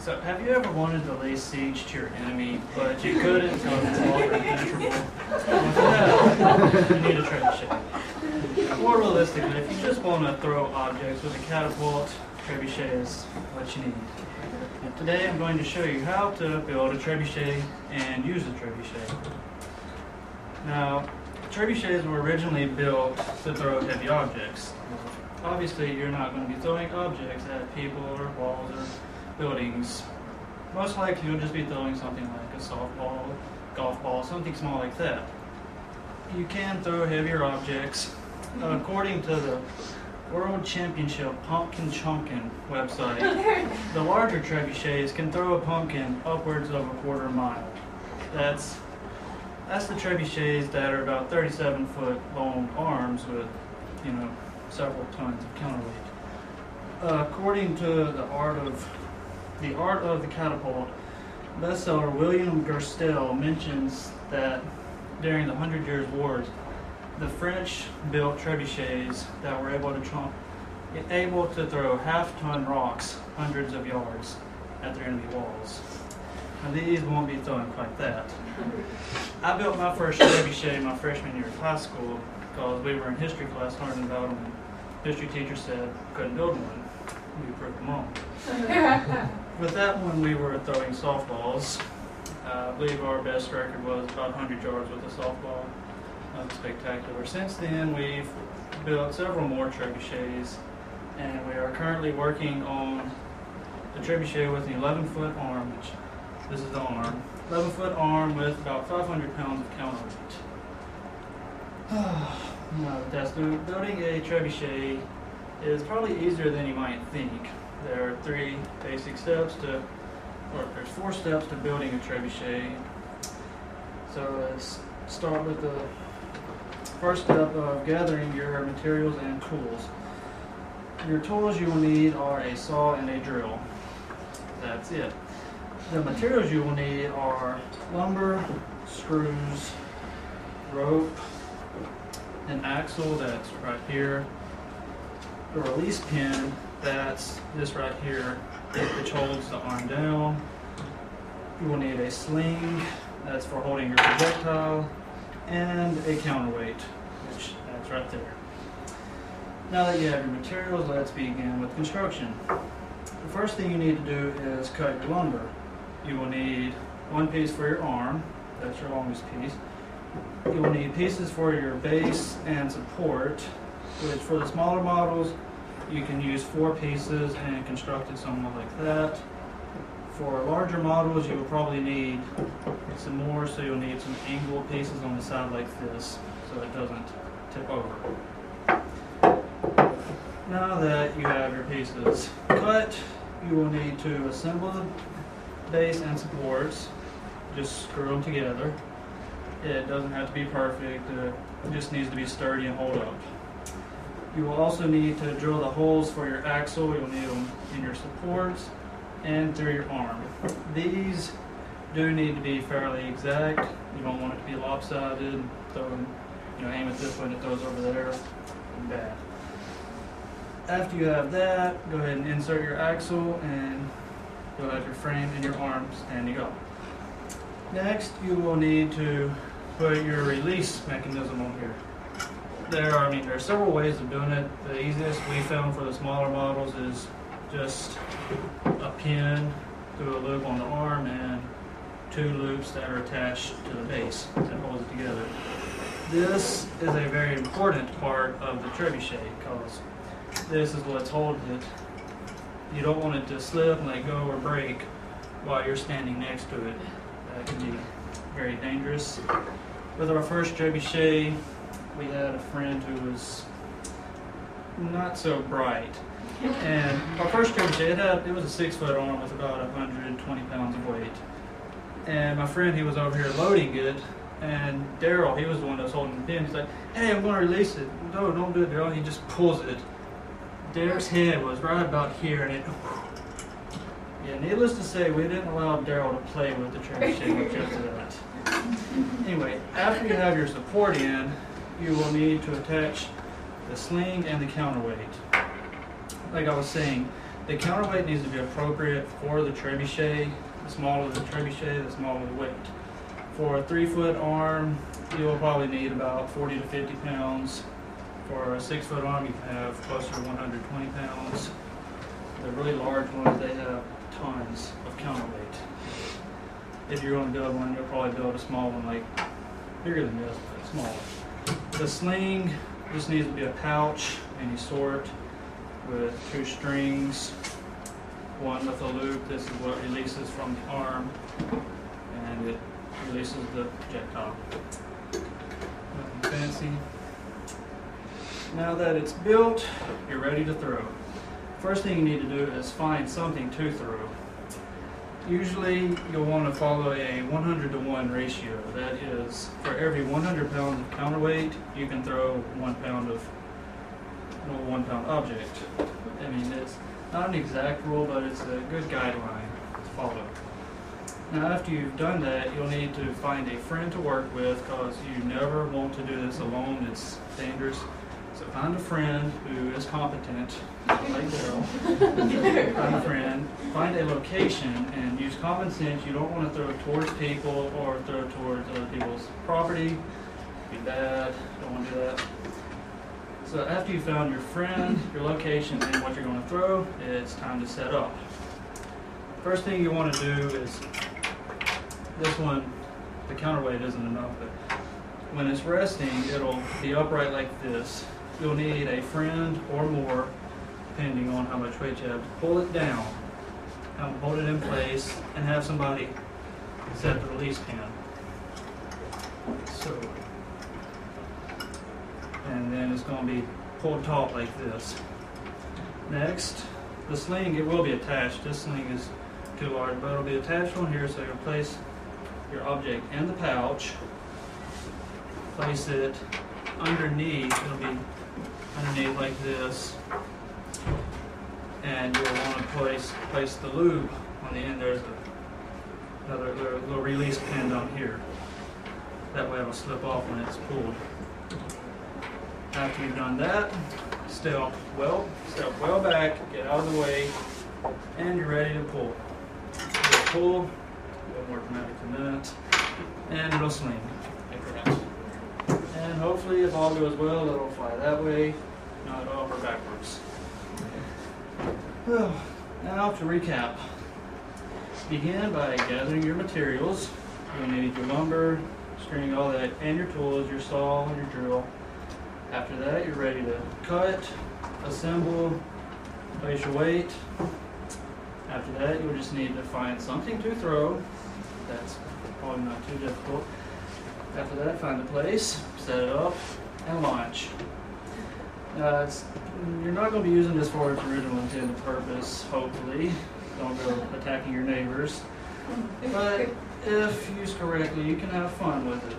So, have you ever wanted to lay siege to your enemy, but you couldn't because it's all impenetrable? You need a trebuchet. More realistically, if you just want to throw objects with a catapult, trebuchet is what you need. And today I'm going to show you how to build a trebuchet and use a trebuchet. Now, trebuchets were originally built to throw heavy objects. Obviously, you're not going to be throwing objects at people or walls or buildings. Most likely you'll just be throwing something like a softball, golf ball, something small like that. You can throw heavier objects. According to the World Championship Pumpkin Chunkin website, the larger trebuchets can throw a pumpkin upwards of a quarter mile. That's the trebuchets that are about 37-foot long arms with, several tons of counterweight. According to the Art of the Catapult, bestseller William Gerstel mentions that during the 100 Years' Wars, the French built trebuchets that were able to throw half-ton rocks hundreds of yards at their enemy walls. Now these won't be throwing quite that. I built my first trebuchet my freshman year of high school because we were in history class learning about them. History teacher said couldn't build one. We proved them wrong. With that one, we were throwing softballs. I believe our best record was about 100 yards with a softball. Nothing spectacular. Since then, we've built several more trebuchets, and we are currently working on a trebuchet with an 11-foot arm, which this is the arm. 11-foot arm with about 500 pounds of counterweight. Building a trebuchet is probably easier than you might think. There are there's 4 steps to building a trebuchet. So let's start with the first step of gathering your materials and tools. Your tools you will need are a saw and a drill. That's it. The materials you will need are lumber, screws, rope, an axle that's right here, the release pin, that's this right here, which holds the arm down. You will need a sling, that's for holding your projectile, and a counterweight, which that's right there. Now that you have your materials, let's begin with construction. The first thing you need to do is cut your lumber. You will need one piece for your arm, that's your longest piece. You will need pieces for your base and support, which for the smaller models, you can use 4 pieces and construct it somewhat like that. For larger models, you will probably need some more, so you'll need some angle pieces on the side like this, so it doesn't tip over. Now that you have your pieces cut, you will need to assemble the base and supports. Just screw them together. It doesn't have to be perfect, it just needs to be sturdy and hold up. You will also need to drill the holes for your axle. You'll need them in your supports and through your arm. These do need to be fairly exact. You don't want it to be lopsided. Aim at this one, it throws over there. Bad. After you have that, go ahead and insert your axle and you'll have your frame and your arm standing up. Next, you will need to put your release mechanism on here. There are several ways of doing it. The easiest we found for the smaller models is just a pin through a loop on the arm and 2 loops that are attached to the base that holds it together. This is a very important part of the trebuchet because this is what's holding it. You don't want it to slip and let go or break while you're standing next to it. That can be very dangerous. With our first trebuchet, we had a friend who was not so bright. And our first trebuchet, it was a 6-foot arm with about 120 pounds of weight. And my friend, he was over here loading it, and Daryl, he was the one that was holding the pin. He's like, "Hey, I'm going to release it." "No, don't do it, Daryl." He just pulls it. Daryl's head was right about here, and yeah, needless to say, we didn't allow Daryl to play with the trebuchet much after that. Anyway, after you have your support in, you will need to attach the sling and the counterweight. Like I was saying, The counterweight needs to be appropriate for the trebuchet. The smaller the trebuchet, the smaller the weight. For a 3-foot arm, you'll probably need about 40 to 50 pounds. For a 6-foot arm, you can have closer to 120 pounds. The really large ones, they have tons of counterweight. If you're going to build one, you'll probably build a small one, like bigger than this, but smaller. The sling just needs to be a pouch, any sort, with 2 strings, one with a loop. This is what releases from the arm, and it releases the projectile. Nothing fancy. Now that it's built, you're ready to throw. First thing you need to do is find something to throw. Usually you'll want to follow a 100-to-1 ratio. That is, for every 100 pounds of counterweight, you can throw 1 pound of 1 pound object. I mean, it's not an exact rule, but it's a good guideline to follow. Now after you've done that, you'll need to find a friend to work with, because you never want to do this alone. It's dangerous. So find a friend who is competent, like Daryl. Find a friend, find a location, and use common sense. You don't want to throw it towards people or throw it towards other people's property. It'd be bad. Don't want to do that. So after you found your friend, your location, and what you're going to throw, it's time to set up. First thing you want to do is, this one, the counterweight isn't enough, but when it's resting, it'll be upright like this. You'll need a friend or more, depending on how much weight you have, to pull it down, hold it in place, and have somebody set the release pin. So, and then it's going to be pulled taut like this. Next, the sling, it will be attached. This sling is too large, but it'll be attached on here, so you'll place your object in the pouch, place it underneath. It'll be underneath like this, and you'll want to place the lube on the end. There's another little release pin down here. That way it'll slip off when it's pulled. After you've done that, step well back, get out of the way, and you're ready to pull. You'll pull, a little more dramatic than that, and it'll swing like that. And hopefully, if all goes well, it'll fly that way, not up or backwards. Now to recap. Begin by gathering your materials. You'll need your lumber, string, all that, and your tools, your saw, and your drill. After that, you're ready to cut, assemble, place your weight. After that, you'll just need to find something to throw. That's probably not too difficult. After that, find the place, set it up, and launch. You're not going to be using this for its original intended purpose, hopefully. Don't go attacking your neighbors. But if used correctly, you can have fun with it.